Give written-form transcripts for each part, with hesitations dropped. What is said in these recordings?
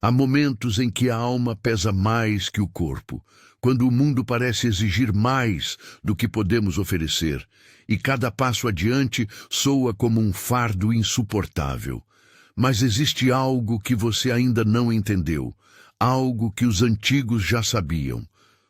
Há momentos em que a alma pesa mais que o corpo, quando o mundo parece exigir mais do que podemos oferecer, e cada passo adiante soa como um fardo insuportável. Mas existe algo que você ainda não entendeu, algo que os antigos já sabiam.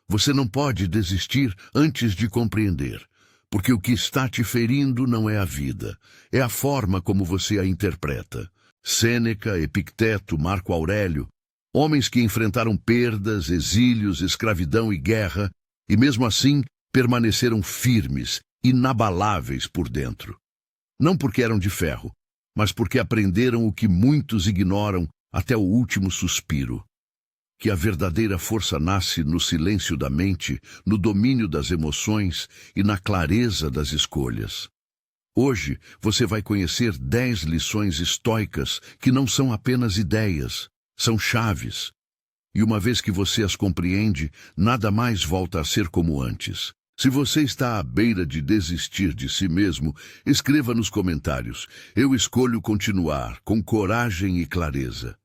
Você não pode desistir antes de compreender, porque o que está te ferindo não é a vida, é a forma como você a interpreta. Sêneca, Epicteto, Marco Aurélio, homens que enfrentaram perdas, exílios, escravidão e guerra, e mesmo assim permaneceram firmes, inabaláveis por dentro. Não porque eram de ferro, mas porque aprenderam o que muitos ignoram até o último suspiro. Que a verdadeira força nasce no silêncio da mente, no domínio das emoções e na clareza das escolhas. Hoje você vai conhecer 10 lições estoicas que não são apenas ideias, são chaves. E uma vez que você as compreende, nada mais volta a ser como antes. Se você está à beira de desistir de si mesmo, escreva nos comentários: eu escolho continuar, com coragem e clareza.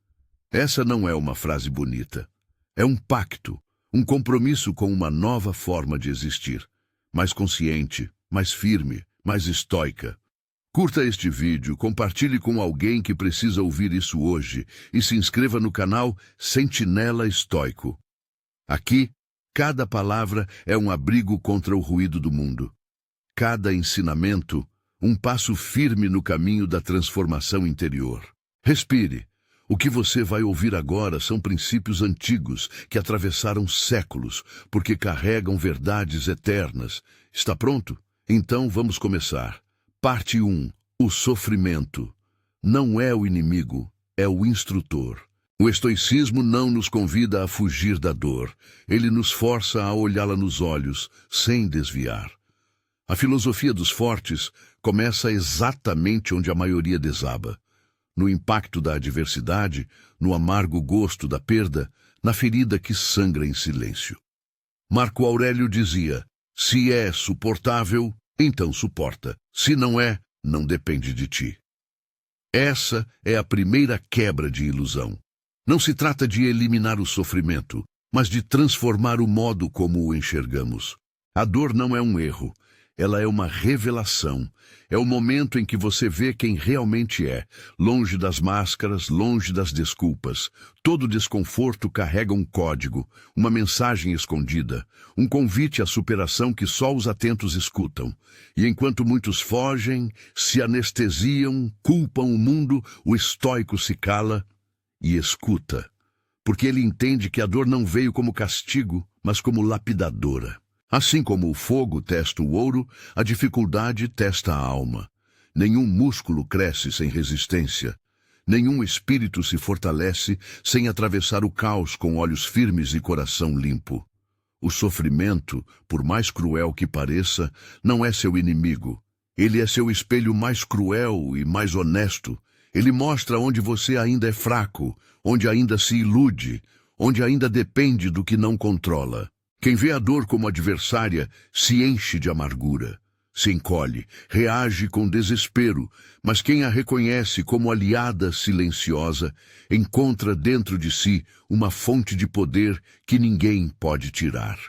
Essa não é uma frase bonita. É um pacto, um compromisso com uma nova forma de existir, mais consciente, mais firme, mais estoica. Curta este vídeo, compartilhe com alguém que precisa ouvir isso hoje e se inscreva no canal Sentinela Estoico. Aqui, cada palavra é um abrigo contra o ruído do mundo. Cada ensinamento, um passo firme no caminho da transformação interior. Respire. O que você vai ouvir agora são princípios antigos que atravessaram séculos, porque carregam verdades eternas. Está pronto? Então vamos começar. Parte 1. O sofrimento. Não é o inimigo, é o instrutor. O estoicismo não nos convida a fugir da dor. Ele nos força a olhá-la nos olhos, sem desviar. A filosofia dos fortes começa exatamente onde a maioria desaba. No impacto da adversidade, no amargo gosto da perda, na ferida que sangra em silêncio. Marco Aurélio dizia: se é suportável, então suporta. Se não é, não depende de ti. Essa é a primeira quebra de ilusão. Não se trata de eliminar o sofrimento, mas de transformar o modo como o enxergamos. A dor não é um erro, ela é uma revelação. É o momento em que você vê quem realmente é, longe das máscaras, longe das desculpas. Todo desconforto carrega um código, uma mensagem escondida, um convite à superação que só os atentos escutam. E enquanto muitos fogem, se anestesiam, culpam o mundo, o estoico se cala e escuta, porque ele entende que a dor não veio como castigo, mas como lapidadora. Assim como o fogo testa o ouro, a dificuldade testa a alma. Nenhum músculo cresce sem resistência. Nenhum espírito se fortalece sem atravessar o caos com olhos firmes e coração limpo. O sofrimento, por mais cruel que pareça, não é seu inimigo. Ele é seu espelho mais cruel e mais honesto. Ele mostra onde você ainda é fraco, onde ainda se ilude, onde ainda depende do que não controla. Quem vê a dor como adversária se enche de amargura, se encolhe, reage com desespero, mas quem a reconhece como aliada silenciosa encontra dentro de si uma fonte de poder que ninguém pode tirar.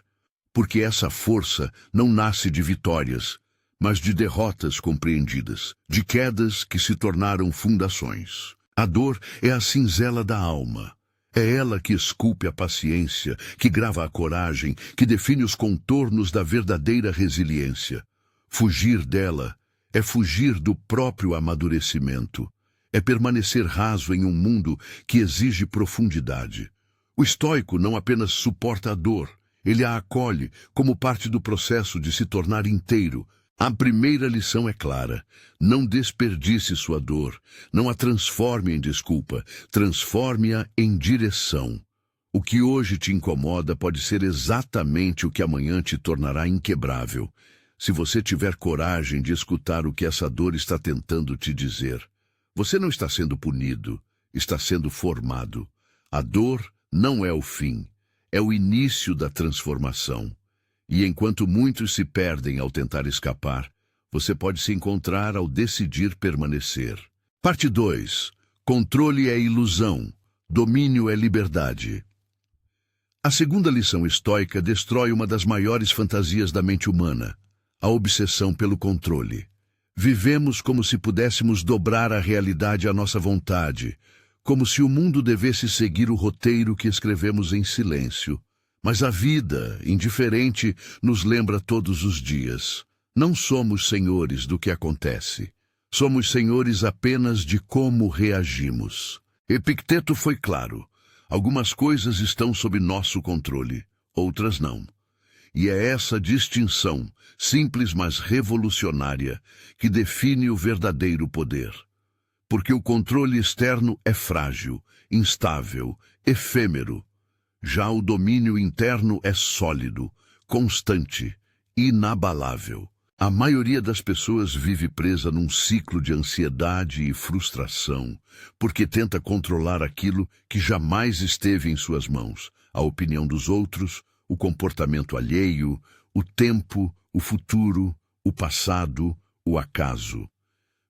Porque essa força não nasce de vitórias, mas de derrotas compreendidas, de quedas que se tornaram fundações. A dor é a cinzela da alma. É ela que esculpe a paciência, que grava a coragem, que define os contornos da verdadeira resiliência. Fugir dela é fugir do próprio amadurecimento. É permanecer raso em um mundo que exige profundidade. O estoico não apenas suporta a dor, ele a acolhe como parte do processo de se tornar inteiro. A primeira lição é clara: não desperdice sua dor, não a transforme em desculpa, transforme-a em direção. O que hoje te incomoda pode ser exatamente o que amanhã te tornará inquebrável, se você tiver coragem de escutar o que essa dor está tentando te dizer. Você não está sendo punido, está sendo formado. A dor não é o fim, é o início da transformação. E enquanto muitos se perdem ao tentar escapar, você pode se encontrar ao decidir permanecer. Parte 2. Controle é ilusão. domínio é liberdade. A segunda lição estoica destrói uma das maiores fantasias da mente humana, a obsessão pelo controle. Vivemos como se pudéssemos dobrar a realidade à nossa vontade, como se o mundo devesse seguir o roteiro que escrevemos em silêncio. Mas a vida, indiferente, nos lembra todos os dias. Não somos senhores do que acontece. Somos senhores apenas de como reagimos. Epicteto foi claro. Algumas coisas estão sob nosso controle, outras não. E é essa distinção, simples mas revolucionária, que define o verdadeiro poder. Porque o controle externo é frágil, instável, efêmero. Já o domínio interno é sólido, constante, inabalável. A maioria das pessoas vive presa num ciclo de ansiedade e frustração, porque tenta controlar aquilo que jamais esteve em suas mãos, a opinião dos outros, o comportamento alheio, o tempo, o futuro, o passado, o acaso.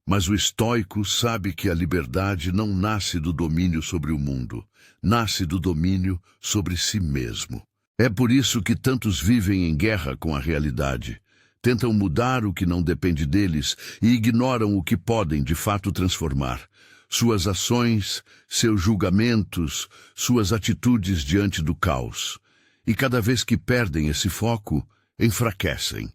Mas o estoico sabe que a liberdade não nasce do domínio sobre o mundo, nasce do domínio sobre si mesmo. É por isso que tantos vivem em guerra com a realidade. Tentam mudar o que não depende deles e ignoram o que podem de fato transformar. Suas ações, seus julgamentos, suas atitudes diante do caos. E cada vez que perdem esse foco, enfraquecem.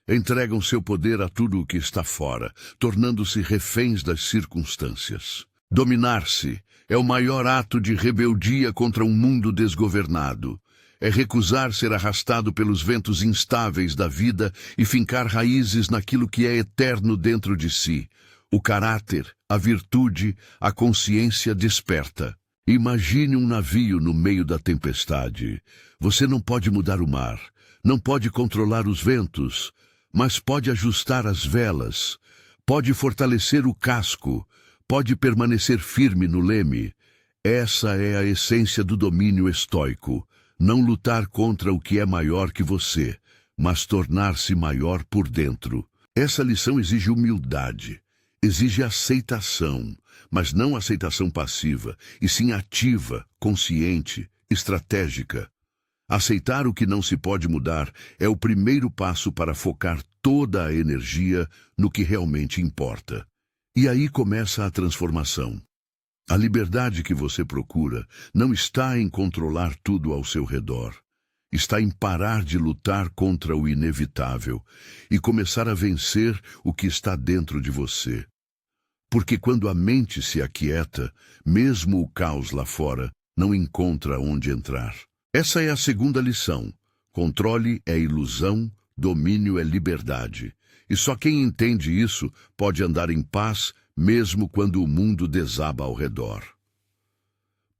Entregam seu poder a tudo o que está fora, tornando-se reféns das circunstâncias. Dominar-se é o maior ato de rebeldia contra um mundo desgovernado. É recusar ser arrastado pelos ventos instáveis da vida e fincar raízes naquilo que é eterno dentro de si. O caráter, a virtude, a consciência desperta. Imagine um navio no meio da tempestade. Você não pode mudar o mar, não pode controlar os ventos, mas pode ajustar as velas, pode fortalecer o casco, pode permanecer firme no leme. Essa é a essência do domínio estoico. Não lutar contra o que é maior que você, mas tornar-se maior por dentro. Essa lição exige humildade, exige aceitação, mas não aceitação passiva, e sim ativa, consciente, estratégica. Aceitar o que não se pode mudar é o primeiro passo para focar toda a energia no que realmente importa. E aí começa a transformação. A liberdade que você procura não está em controlar tudo ao seu redor. Está em parar de lutar contra o inevitável e começar a vencer o que está dentro de você. Porque quando a mente se aquieta, mesmo o caos lá fora não encontra onde entrar. Essa é a segunda lição. Controle é ilusão, domínio é liberdade. E só quem entende isso pode andar em paz, mesmo quando o mundo desaba ao redor.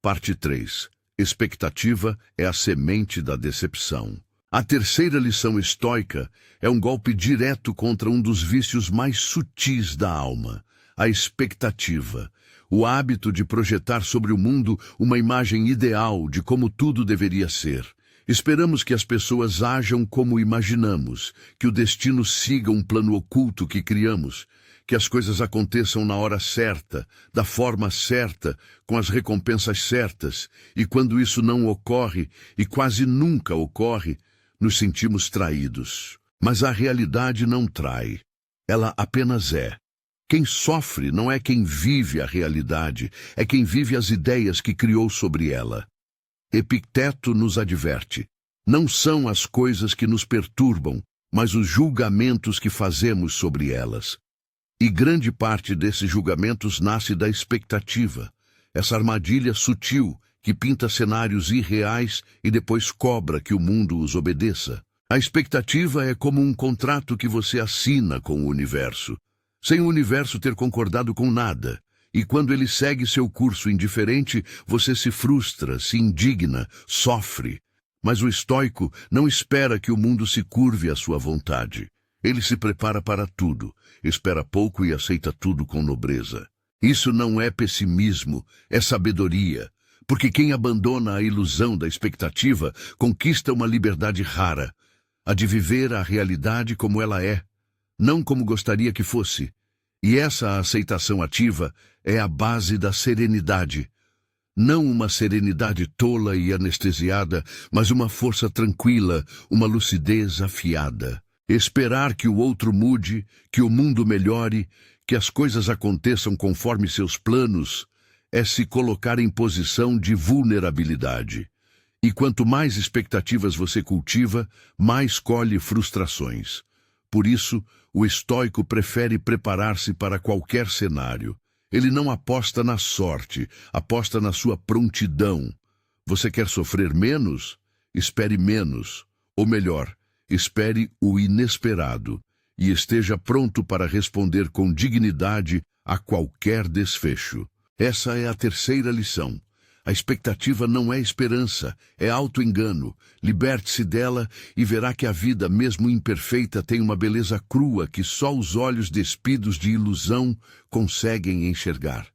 Parte 3. Expectativa é a semente da decepção. A terceira lição estoica é um golpe direto contra um dos vícios mais sutis da alma, a expectativa, o hábito de projetar sobre o mundo uma imagem ideal de como tudo deveria ser. Esperamos que as pessoas ajam como imaginamos, que o destino siga um plano oculto que criamos, que as coisas aconteçam na hora certa, da forma certa, com as recompensas certas, e quando isso não ocorre, e quase nunca ocorre, nos sentimos traídos. Mas a realidade não trai, ela apenas é. Quem sofre não é quem vive a realidade, é quem vive as ideias que criou sobre ela. Epicteto nos adverte: não são as coisas que nos perturbam, mas os julgamentos que fazemos sobre elas. E grande parte desses julgamentos nasce da expectativa, essa armadilha sutil que pinta cenários irreais e depois cobra que o mundo os obedeça. A expectativa é como um contrato que você assina com o universo, sem o universo ter concordado com nada. E quando ele segue seu curso indiferente, você se frustra, se indigna, sofre. Mas o estoico não espera que o mundo se curve à sua vontade. Ele se prepara para tudo, espera pouco e aceita tudo com nobreza. Isso não é pessimismo, é sabedoria. Porque quem abandona a ilusão da expectativa conquista uma liberdade rara, a de viver a realidade como ela é, não como gostaria que fosse. E essa aceitação ativa é a base da serenidade. Não uma serenidade tola e anestesiada, mas uma força tranquila, uma lucidez afiada. Esperar que o outro mude, que o mundo melhore, que as coisas aconteçam conforme seus planos, é se colocar em posição de vulnerabilidade. E quanto mais expectativas você cultiva, mais colhe frustrações. Por isso, o estoico prefere preparar-se para qualquer cenário. Ele não aposta na sorte, aposta na sua prontidão. Você quer sofrer menos? Espere menos. Ou melhor, espere o inesperado e esteja pronto para responder com dignidade a qualquer desfecho. Essa é a terceira lição. A expectativa não é esperança, é auto-engano. Liberte-se dela e verá que a vida, mesmo imperfeita, tem uma beleza crua que só os olhos despidos de ilusão conseguem enxergar.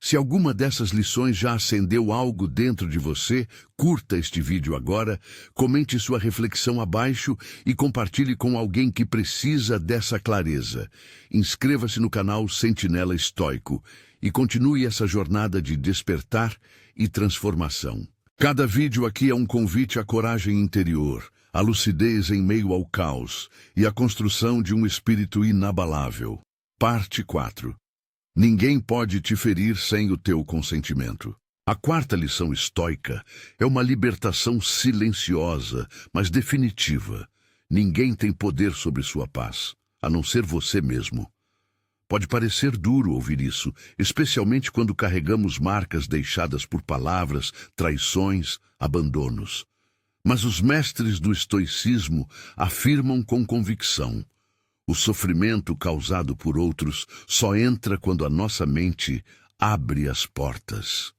Se alguma dessas lições já acendeu algo dentro de você, curta este vídeo agora, comente sua reflexão abaixo e compartilhe com alguém que precisa dessa clareza. Inscreva-se no canal Sentinela Estoico e continue essa jornada de despertar e transformação. Cada vídeo aqui é um convite à coragem interior, à lucidez em meio ao caos e à construção de um espírito inabalável. Parte 4. Ninguém pode te ferir sem o teu consentimento. A quarta lição estoica é uma libertação silenciosa, mas definitiva. Ninguém tem poder sobre sua paz, a não ser você mesmo. Pode parecer duro ouvir isso, especialmente quando carregamos marcas deixadas por palavras, traições, abandonos. Mas os mestres do estoicismo afirmam com convicção: o sofrimento causado por outros só entra quando a nossa mente abre as portas.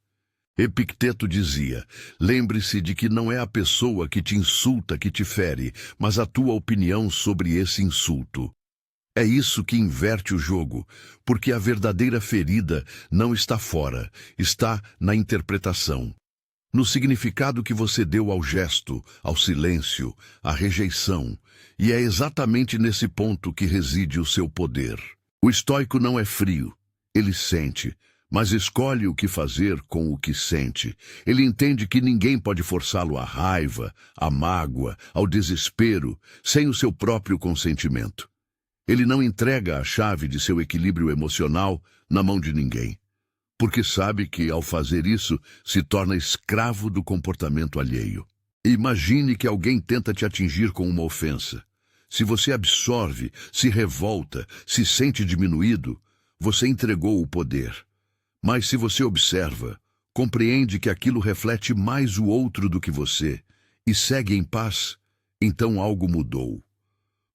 Epicteto dizia: lembre-se de que não é a pessoa que te insulta que te fere, mas a tua opinião sobre esse insulto. É isso que inverte o jogo, porque a verdadeira ferida não está fora, está na interpretação. No significado que você deu ao gesto, ao silêncio, à rejeição. E é exatamente nesse ponto que reside o seu poder. O estoico não é frio, ele sente, mas escolhe o que fazer com o que sente. Ele entende que ninguém pode forçá-lo à raiva, à mágoa, ao desespero, sem o seu próprio consentimento. Ele não entrega a chave de seu equilíbrio emocional na mão de ninguém, porque sabe que, ao fazer isso, se torna escravo do comportamento alheio. Imagine que alguém tenta te atingir com uma ofensa. Se você absorve, se revolta, se sente diminuído, você entregou o poder. Mas se você observa, compreende que aquilo reflete mais o outro do que você, e segue em paz, então algo mudou.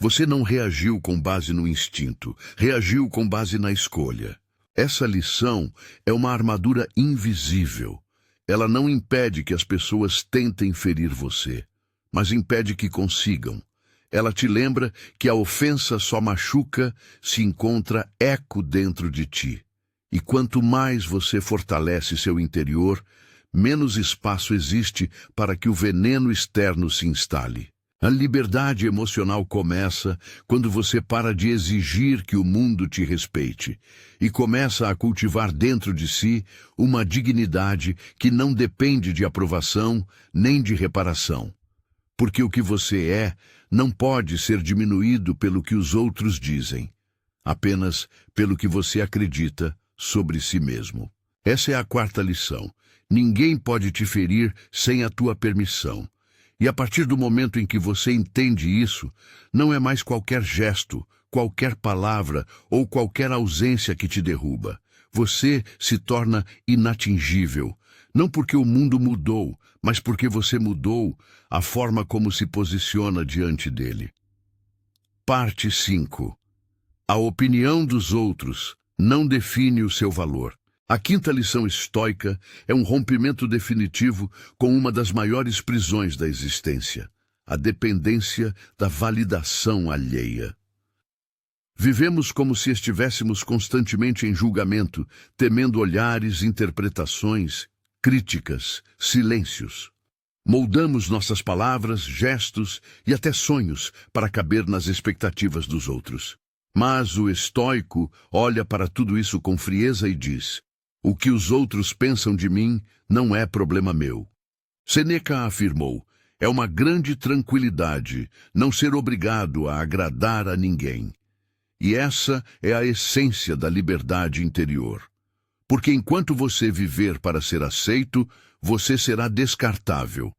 Você não reagiu com base no instinto, reagiu com base na escolha. Essa lição é uma armadura invisível. Ela não impede que as pessoas tentem ferir você, mas impede que consigam. Ela te lembra que a ofensa só machuca se encontra eco dentro de ti. E quanto mais você fortalece seu interior, menos espaço existe para que o veneno externo se instale. A liberdade emocional começa quando você para de exigir que o mundo te respeite e começa a cultivar dentro de si uma dignidade que não depende de aprovação nem de reparação. Porque o que você é não pode ser diminuído pelo que os outros dizem, apenas pelo que você acredita sobre si mesmo. Essa é a quarta lição. Ninguém pode te ferir sem a tua permissão. E a partir do momento em que você entende isso, não é mais qualquer gesto, qualquer palavra ou qualquer ausência que te derruba. Você se torna inatingível, não porque o mundo mudou, mas porque você mudou a forma como se posiciona diante dele. Parte 5. A opinião dos outros não define o seu valor. A quinta lição estoica é um rompimento definitivo com uma das maiores prisões da existência, a dependência da validação alheia. Vivemos como se estivéssemos constantemente em julgamento, temendo olhares, interpretações, críticas, silêncios. Moldamos nossas palavras, gestos e até sonhos para caber nas expectativas dos outros. Mas o estoico olha para tudo isso com frieza e diz: O que os outros pensam de mim não é problema meu. Sêneca afirmou: é uma grande tranquilidade não ser obrigado a agradar a ninguém. E essa é a essência da liberdade interior. Porque enquanto você viver para ser aceito, você será descartável.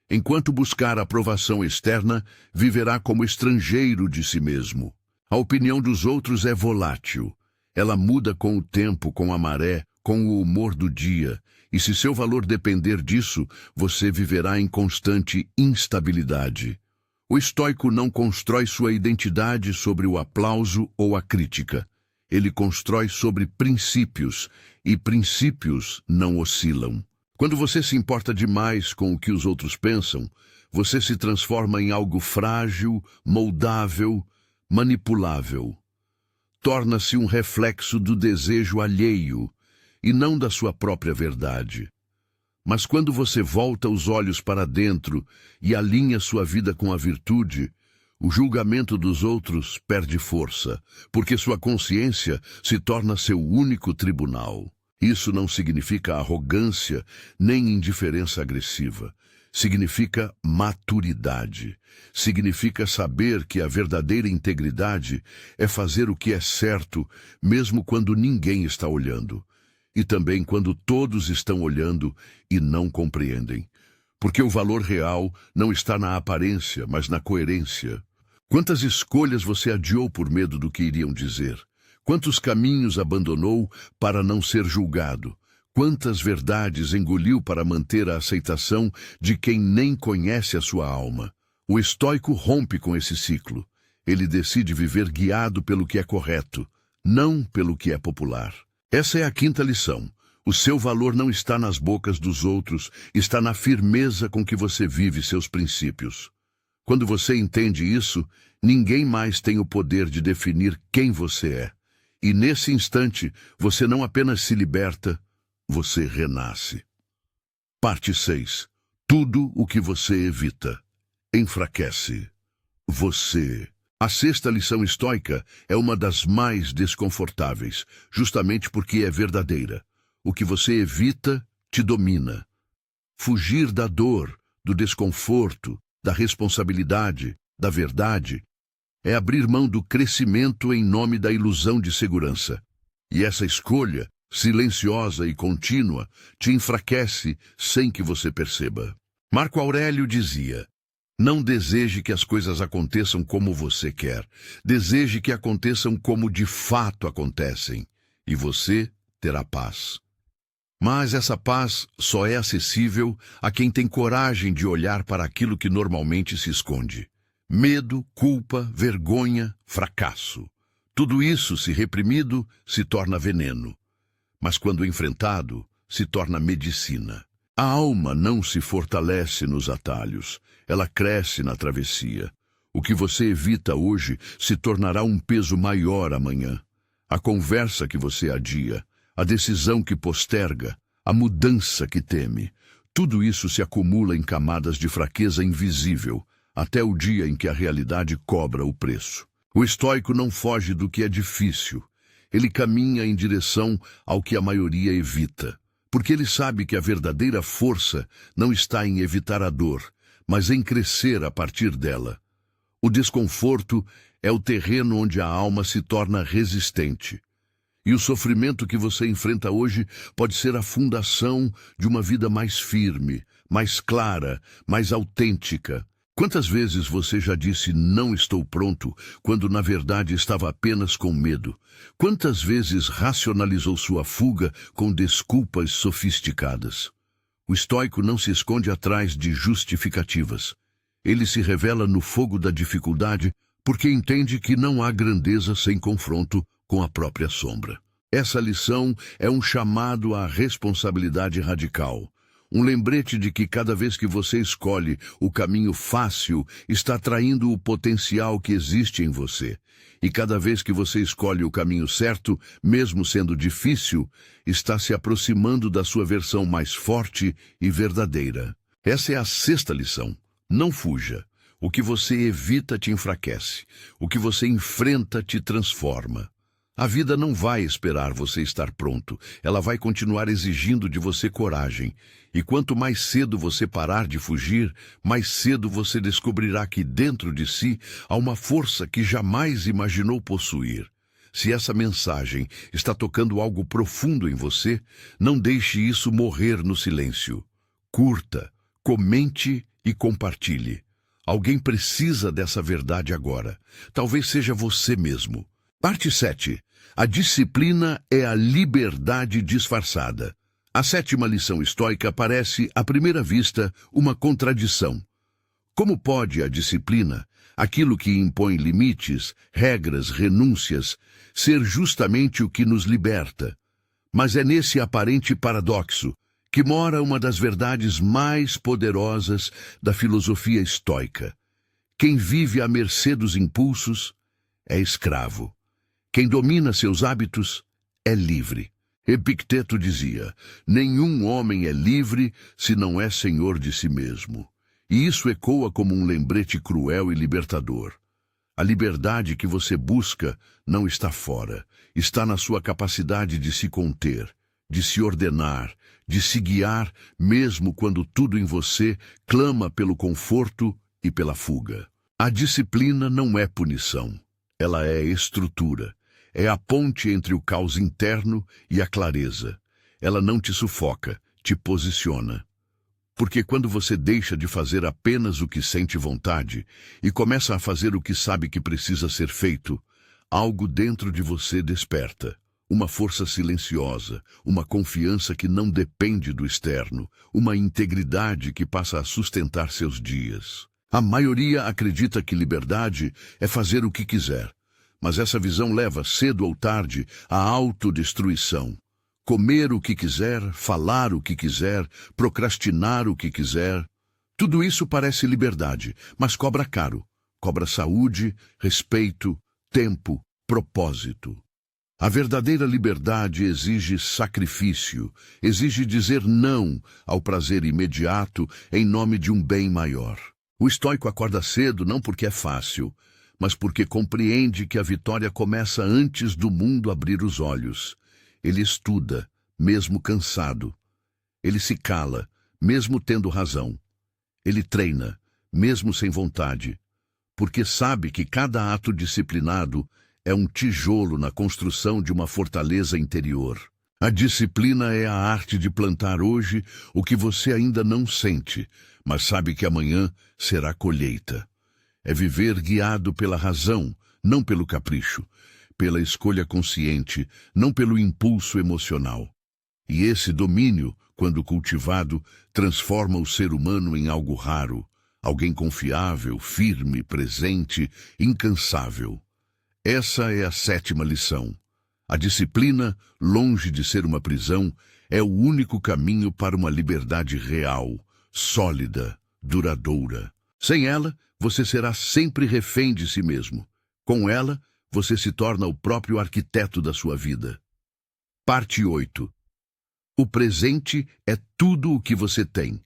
Enquanto buscar aprovação externa, viverá como estrangeiro de si mesmo. A opinião dos outros é volátil. Ela muda com o tempo, com a maré, com o humor do dia. E se seu valor depender disso, você viverá em constante instabilidade. O estoico não constrói sua identidade sobre o aplauso ou a crítica. Ele constrói sobre princípios, e princípios não oscilam. Quando você se importa demais com o que os outros pensam, você se transforma em algo frágil, moldável, manipulável. Torna-se um reflexo do desejo alheio, e não da sua própria verdade. Mas quando você volta os olhos para dentro e alinha sua vida com a virtude, o julgamento dos outros perde força, porque sua consciência se torna seu único tribunal. Isso não significa arrogância nem indiferença agressiva. Significa maturidade. Significa saber que a verdadeira integridade é fazer o que é certo, mesmo quando ninguém está olhando. E também quando todos estão olhando e não compreendem. Porque o valor real não está na aparência, mas na coerência. Quantas escolhas você adiou por medo do que iriam dizer? Quantos caminhos abandonou para não ser julgado? Quantas verdades engoliu para manter a aceitação de quem nem conhece a sua alma? O estoico rompe com esse ciclo. Ele decide viver guiado pelo que é correto, não pelo que é popular. Essa é a quinta lição. O seu valor não está nas bocas dos outros, está na firmeza com que você vive seus princípios. Quando você entende isso, ninguém mais tem o poder de definir quem você é. E nesse instante, você não apenas se liberta, você renasce. Parte 6. Tudo o que você evita enfraquece você. A sexta lição estoica é uma das mais desconfortáveis, justamente porque é verdadeira. O que você evita te domina. Fugir da dor, do desconforto, da responsabilidade, da verdade, é abrir mão do crescimento em nome da ilusão de segurança. E essa escolha, silenciosa e contínua, te enfraquece sem que você perceba. Marco Aurélio dizia: não deseje que as coisas aconteçam como você quer. Deseje que aconteçam como de fato acontecem. E você terá paz. Mas essa paz só é acessível a quem tem coragem de olhar para aquilo que normalmente se esconde. Medo, culpa, vergonha, fracasso. Tudo isso, se reprimido, se torna veneno. Mas quando enfrentado, se torna medicina. A alma não se fortalece nos atalhos, ela cresce na travessia. O que você evita hoje se tornará um peso maior amanhã. A conversa que você adia, a decisão que posterga, a mudança que teme, tudo isso se acumula em camadas de fraqueza invisível, até o dia em que a realidade cobra o preço. O estoico não foge do que é difícil. Ele caminha em direção ao que a maioria evita. Porque ele sabe que a verdadeira força não está em evitar a dor, mas em crescer a partir dela. O desconforto é o terreno onde a alma se torna resistente. E o sofrimento que você enfrenta hoje pode ser a fundação de uma vida mais firme, mais clara, mais autêntica. Quantas vezes você já disse "não estou pronto", quando na verdade estava apenas com medo? Quantas vezes racionalizou sua fuga com desculpas sofisticadas? O estoico não se esconde atrás de justificativas. Ele se revela no fogo da dificuldade porque entende que não há grandeza sem confronto com a própria sombra. Essa lição é um chamado à responsabilidade radical. Um lembrete de que cada vez que você escolhe o caminho fácil, está traindo o potencial que existe em você. E cada vez que você escolhe o caminho certo, mesmo sendo difícil, está se aproximando da sua versão mais forte e verdadeira. Essa é a sexta lição. Não fuja. O que você evita te enfraquece. O que você enfrenta te transforma. A vida não vai esperar você estar pronto. Ela vai continuar exigindo de você coragem. E quanto mais cedo você parar de fugir, mais cedo você descobrirá que dentro de si há uma força que jamais imaginou possuir. Se essa mensagem está tocando algo profundo em você, não deixe isso morrer no silêncio. Curta, comente e compartilhe. Alguém precisa dessa verdade agora. Talvez seja você mesmo. Parte 7. A disciplina é a liberdade disfarçada. A sétima lição estoica parece, à primeira vista, uma contradição. Como pode a disciplina, aquilo que impõe limites, regras, renúncias, ser justamente o que nos liberta? Mas é nesse aparente paradoxo que mora uma das verdades mais poderosas da filosofia estoica. Quem vive à mercê dos impulsos é escravo. Quem domina seus hábitos é livre. Epicteto dizia: nenhum homem é livre se não é senhor de si mesmo. E isso ecoa como um lembrete cruel e libertador. A liberdade que você busca não está fora, está na sua capacidade de se conter, de se ordenar, de se guiar, mesmo quando tudo em você clama pelo conforto e pela fuga. A disciplina não é punição, ela é estrutura. É a ponte entre o caos interno e a clareza. Ela não te sufoca, te posiciona. Porque quando você deixa de fazer apenas o que sente vontade e começa a fazer o que sabe que precisa ser feito, algo dentro de você desperta. Uma força silenciosa, uma confiança que não depende do externo, uma integridade que passa a sustentar seus dias. A maioria acredita que liberdade é fazer o que quiser. Mas essa visão leva, cedo ou tarde, à autodestruição. Comer o que quiser, falar o que quiser, procrastinar o que quiser. Tudo isso parece liberdade, mas cobra caro. Cobra saúde, respeito, tempo, propósito. A verdadeira liberdade exige sacrifício, exige dizer não ao prazer imediato em nome de um bem maior. O estoico acorda cedo não porque é fácil, mas porque compreende que a vitória começa antes do mundo abrir os olhos. Ele estuda, mesmo cansado. Ele se cala, mesmo tendo razão. Ele treina, mesmo sem vontade, porque sabe que cada ato disciplinado é um tijolo na construção de uma fortaleza interior. A disciplina é a arte de plantar hoje o que você ainda não sente, mas sabe que amanhã será colheita. É viver guiado pela razão, não pelo capricho, pela escolha consciente, não pelo impulso emocional. E esse domínio, quando cultivado, transforma o ser humano em algo raro, alguém confiável, firme, presente, incansável. Essa é a sétima lição. A disciplina, longe de ser uma prisão, é o único caminho para uma liberdade real, sólida, duradoura. Sem ela, você será sempre refém de si mesmo. Com ela, você se torna o próprio arquiteto da sua vida. Parte 8. O presente é tudo o que você tem.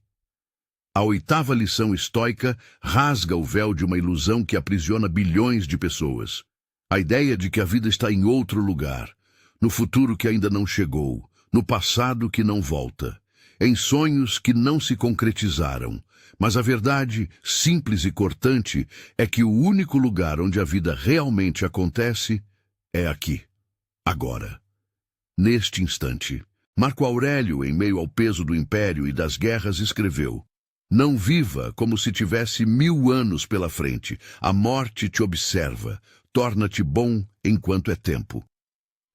A oitava lição estoica rasga o véu de uma ilusão que aprisiona bilhões de pessoas. A ideia de que a vida está em outro lugar, no futuro que ainda não chegou, no passado que não volta, em sonhos que não se concretizaram. Mas a verdade, simples e cortante, é que o único lugar onde a vida realmente acontece é aqui, agora, neste instante. Marco Aurélio, em meio ao peso do império e das guerras, escreveu: não viva como se tivesse 1000 anos pela frente. A morte te observa. Torna-te bom enquanto é tempo.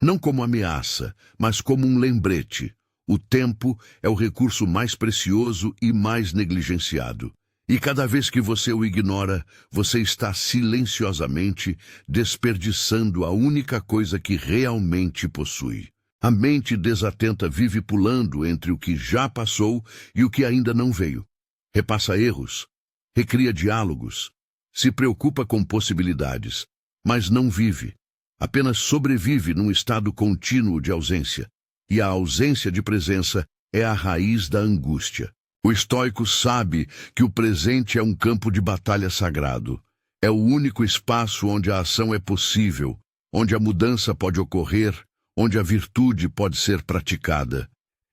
Não como ameaça, mas como um lembrete. O tempo é o recurso mais precioso e mais negligenciado. E cada vez que você o ignora, você está silenciosamente desperdiçando a única coisa que realmente possui. A mente desatenta vive pulando entre o que já passou e o que ainda não veio. Repassa erros, recria diálogos, se preocupa com possibilidades, mas não vive. Apenas sobrevive num estado contínuo de ausência. E a ausência de presença é a raiz da angústia. O estoico sabe que o presente é um campo de batalha sagrado. É o único espaço onde a ação é possível, onde a mudança pode ocorrer, onde a virtude pode ser praticada.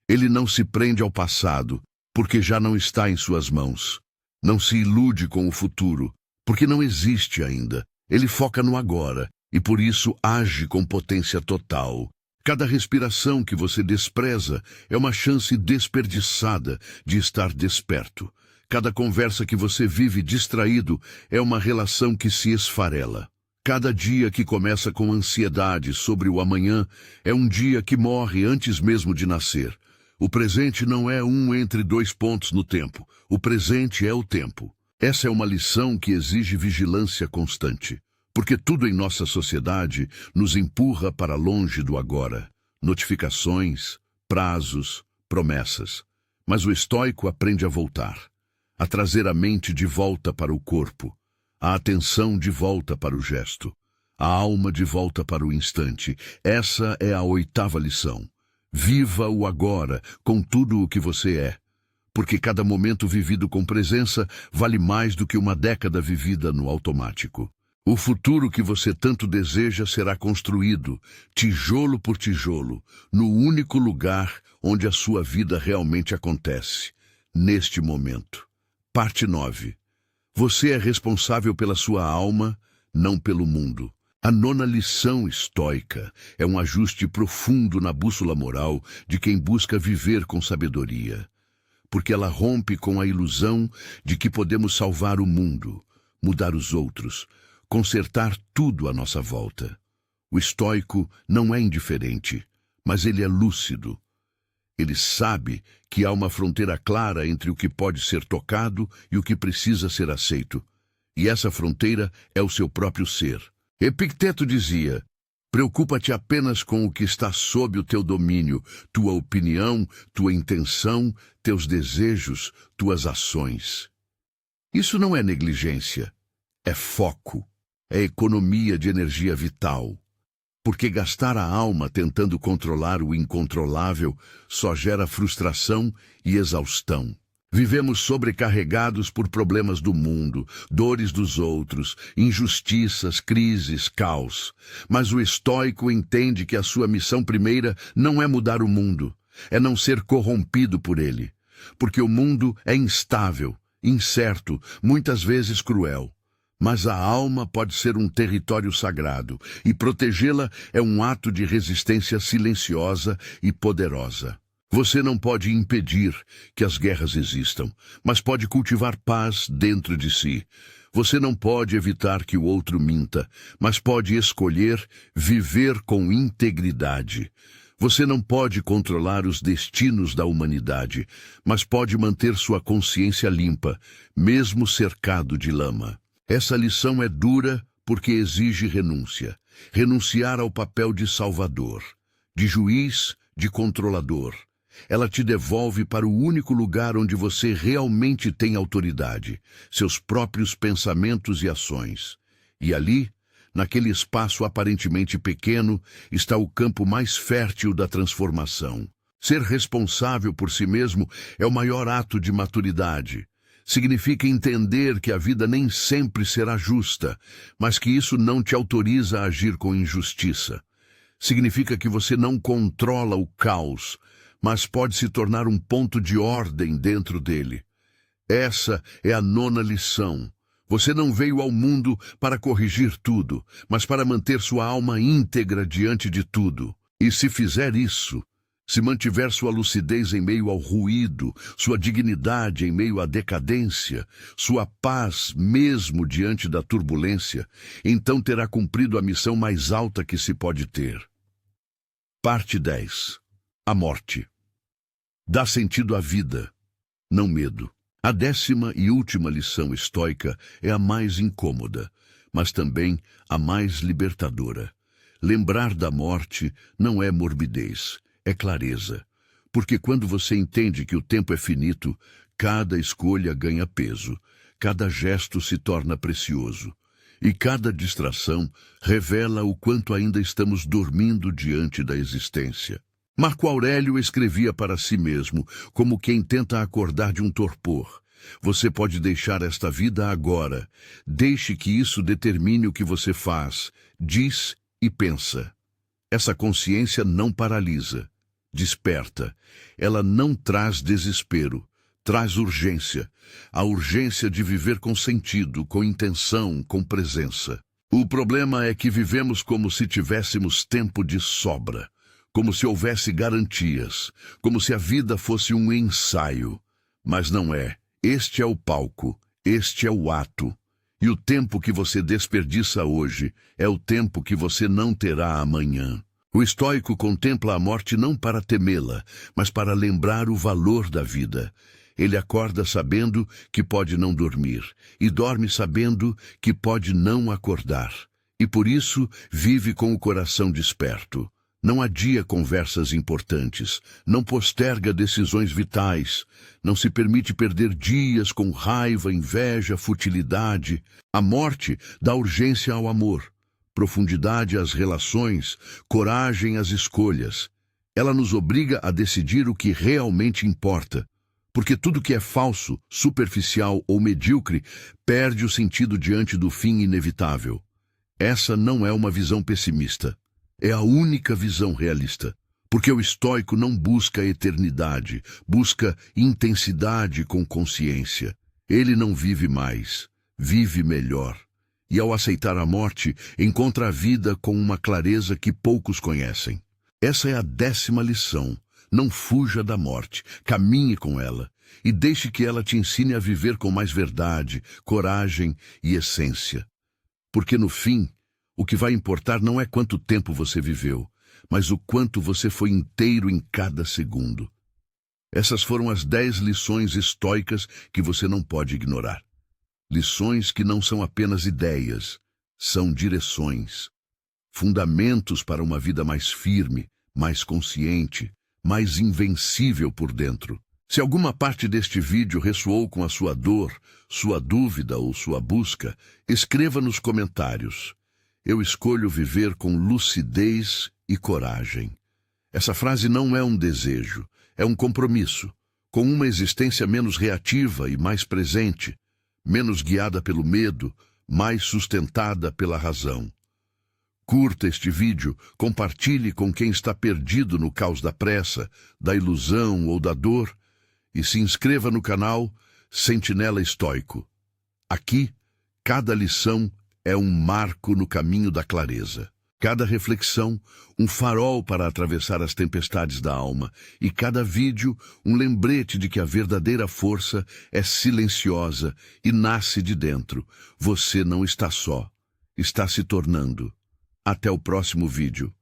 Ele não se prende ao passado, porque já não está em suas mãos. Não se ilude com o futuro, porque não existe ainda. Ele foca no agora e por isso age com potência total. Cada respiração que você despreza é uma chance desperdiçada de estar desperto. Cada conversa que você vive distraído é uma relação que se esfarela. Cada dia que começa com ansiedade sobre o amanhã é um dia que morre antes mesmo de nascer. O presente não é um entre dois pontos no tempo. O presente é o tempo. Essa é uma lição que exige vigilância constante, porque tudo em nossa sociedade nos empurra para longe do agora. Notificações, prazos, promessas. Mas o estoico aprende a voltar, a trazer a mente de volta para o corpo, a atenção de volta para o gesto, a alma de volta para o instante. Essa é a 8ª lição. Viva o agora com tudo o que você é, porque cada momento vivido com presença vale mais do que uma década vivida no automático. O futuro que você tanto deseja será construído, tijolo por tijolo, no único lugar onde a sua vida realmente acontece, neste momento. Parte 9. Você é responsável pela sua alma, não pelo mundo. A 9ª lição estoica é um ajuste profundo na bússola moral de quem busca viver com sabedoria, porque ela rompe com a ilusão de que podemos salvar o mundo, mudar os outros, consertar tudo à nossa volta. O estoico não é indiferente, mas ele é lúcido. Ele sabe que há uma fronteira clara entre o que pode ser tocado e o que precisa ser aceito, e essa fronteira é o seu próprio ser. Epicteto dizia: preocupa-te apenas com o que está sob o teu domínio, tua opinião, tua intenção, teus desejos, tuas ações. Isso não é negligência, é foco, é economia de energia vital. Porque gastar a alma tentando controlar o incontrolável só gera frustração e exaustão. Vivemos sobrecarregados por problemas do mundo, dores dos outros, injustiças, crises, caos. Mas o estoico entende que a sua missão primeira não é mudar o mundo, é não ser corrompido por ele. Porque o mundo é instável, incerto, muitas vezes cruel. Mas a alma pode ser um território sagrado, e protegê-la é um ato de resistência silenciosa e poderosa. Você não pode impedir que as guerras existam, mas pode cultivar paz dentro de si. Você não pode evitar que o outro minta, mas pode escolher viver com integridade. Você não pode controlar os destinos da humanidade, mas pode manter sua consciência limpa, mesmo cercado de lama. Essa lição é dura porque exige renúncia. Renunciar ao papel de salvador, de juiz, de controlador. Ela te devolve para o único lugar onde você realmente tem autoridade, seus próprios pensamentos e ações. E ali, naquele espaço aparentemente pequeno, está o campo mais fértil da transformação. Ser responsável por si mesmo é o maior ato de maturidade. Significa entender que a vida nem sempre será justa, mas que isso não te autoriza a agir com injustiça. Significa que você não controla o caos, mas pode se tornar um ponto de ordem dentro dele. Essa é a 9ª lição. Você não veio ao mundo para corrigir tudo, mas para manter sua alma íntegra diante de tudo. E se fizer isso, se mantiver sua lucidez em meio ao ruído, sua dignidade em meio à decadência, sua paz mesmo diante da turbulência, então terá cumprido a missão mais alta que se pode ter. Parte 10. A morte. Dá sentido à vida, não medo. A 10ª e última lição estoica é a mais incômoda, mas também a mais libertadora. Lembrar da morte não é morbidez, é clareza. Porque quando você entende que o tempo é finito, cada escolha ganha peso, cada gesto se torna precioso. E cada distração revela o quanto ainda estamos dormindo diante da existência. Marco Aurélio escrevia para si mesmo, como quem tenta acordar de um torpor. Você pode deixar esta vida agora. Deixe que isso determine o que você faz, diz e pensa. Essa consciência não paralisa, desperta. Ela não traz desespero, traz urgência. A urgência de viver com sentido, com intenção, com presença. O problema é que vivemos como se tivéssemos tempo de sobra, como se houvesse garantias, como se a vida fosse um ensaio. Mas não é. Este é o palco, este é o ato. E o tempo que você desperdiça hoje é o tempo que você não terá amanhã. O estoico contempla a morte não para temê-la, mas para lembrar o valor da vida. Ele acorda sabendo que pode não dormir, e dorme sabendo que pode não acordar. E por isso vive com o coração desperto. Não adia conversas importantes, não posterga decisões vitais, não se permite perder dias com raiva, inveja, futilidade. A morte dá urgência ao amor, profundidade às relações, coragem às escolhas. Ela nos obriga a decidir o que realmente importa, porque tudo que é falso, superficial ou medíocre perde o sentido diante do fim inevitável. Essa não é uma visão pessimista. É a única visão realista, porque o estoico não busca a eternidade, busca intensidade com consciência. Ele não vive mais, vive melhor. E ao aceitar a morte, encontra a vida com uma clareza que poucos conhecem. Essa é a 10ª lição. Não fuja da morte, caminhe com ela e deixe que ela te ensine a viver com mais verdade, coragem e essência. Porque no fim, o que vai importar não é quanto tempo você viveu, mas o quanto você foi inteiro em cada segundo. Essas foram as 10 lições estoicas que você não pode ignorar. Lições que não são apenas ideias, são direções, fundamentos para uma vida mais firme, mais consciente, mais invencível por dentro. Se alguma parte deste vídeo ressoou com a sua dor, sua dúvida ou sua busca, escreva nos comentários. Eu escolho viver com lucidez e coragem. Essa frase não é um desejo, é um compromisso, com uma existência menos reativa e mais presente, menos guiada pelo medo, mais sustentada pela razão. Curta este vídeo, compartilhe com quem está perdido no caos da pressa, da ilusão ou da dor, e se inscreva no canal Sentinela Estoico. Aqui, cada lição é um marco no caminho da clareza. Cada reflexão, um farol para atravessar as tempestades da alma. E cada vídeo, um lembrete de que a verdadeira força é silenciosa e nasce de dentro. Você não está só. Está se tornando. Até o próximo vídeo.